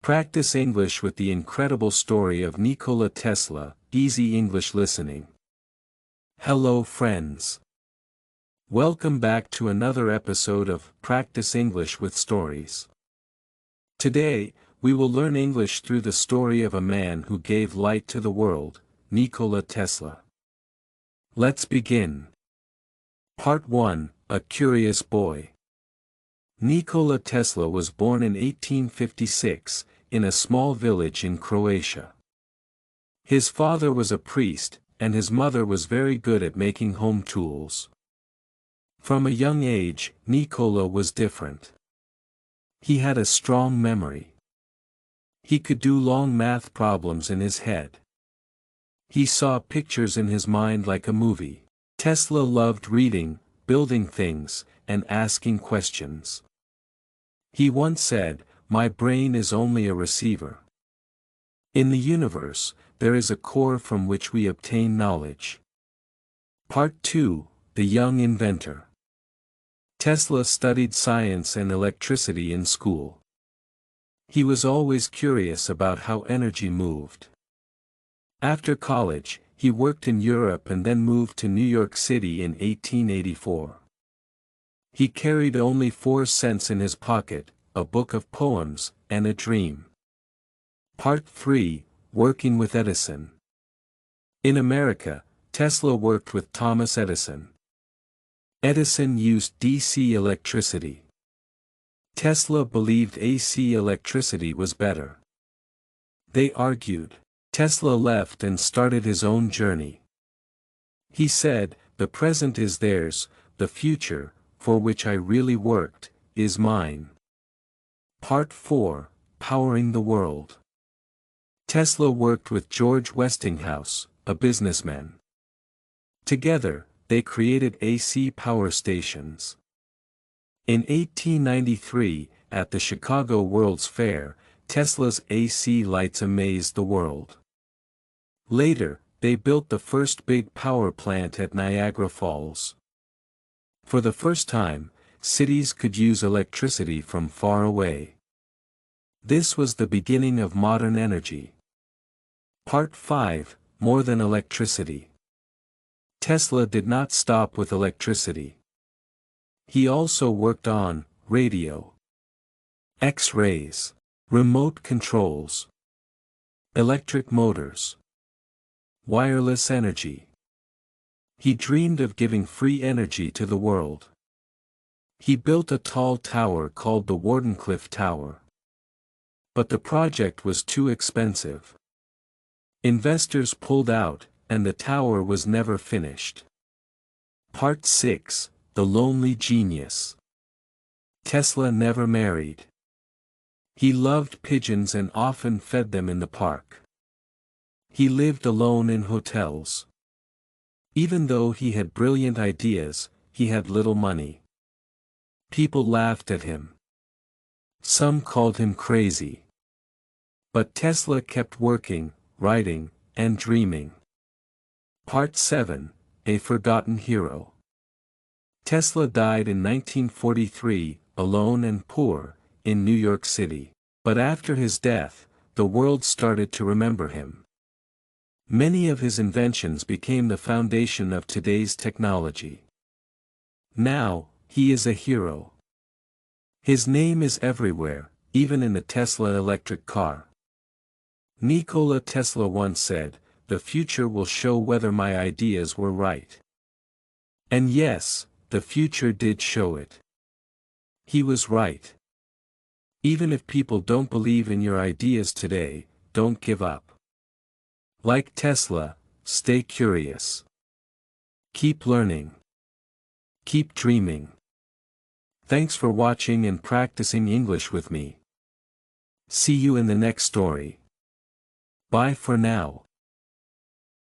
Practice English with the incredible story of Nikola Tesla, easy English listening. Hello friends. Welcome back to another episode of Practice English with Stories. Today, we will learn English through the story of a man who gave light to the world, Nikola Tesla. Let's begin. Part 1, A Curious Boy. Nikola Tesla was born in 1856, in a small village in Croatia. His father was a priest, and his mother was very good at making home tools. From a young age, Nikola was different. He had a strong memory. He could do long math problems in his head. He saw pictures in his mind like a movie. Tesla loved reading, building things, and asking questions. He once said, "My brain is only a receiver. In the universe, there is a core from which we obtain knowledge." Part 2, The Young Inventor. Tesla studied science and electricity in school. He was always curious about how energy moved. After college, he worked in Europe and then moved to New York City in 1884. He carried only 4 cents in his pocket, a book of poems, and a dream. Part 3, Working with Edison. In America, Tesla worked with Thomas Edison. Edison used DC electricity. Tesla believed AC electricity was better. They argued. Tesla left and started his own journey. He said, "The present is theirs, the future, for which I really worked, is mine." Part 4, Powering the World. Tesla worked with George Westinghouse, a businessman. Together, they created AC power stations. In 1893, at the Chicago World's Fair, Tesla's AC lights amazed the world. Later, they built the first big power plant at Niagara Falls. For the first time, cities could use electricity from far away. This was the beginning of modern energy. Part 5, More than electricity. Tesla did not stop with electricity. He also worked on radio, X-rays, remote controls, electric motors, wireless energy. He dreamed of giving free energy to the world. He built a tall tower called the Wardenclyffe Tower. But the project was too expensive. Investors pulled out, and the tower was never finished. Part 6, The Lonely Genius. Tesla never married. He loved pigeons and often fed them in the park. He lived alone in hotels. Even though he had brilliant ideas, he had little money. People laughed at him. Some called him crazy. But Tesla kept working, writing, and dreaming. Part 7, A Forgotten Hero. Tesla died in 1943, alone and poor, in New York City. But after his death, the world started to remember him. Many of his inventions became the foundation of today's technology. Now, he is a hero. His name is everywhere, even in the Tesla electric car. Nikola Tesla once said, "The future will show whether my ideas were right." And yes, the future did show it. He was right. Even if people don't believe in your ideas today, don't give up. Like Tesla, stay curious. Keep learning. Keep dreaming. Thanks for watching and practicing English with me. See you in the next story. Bye for now.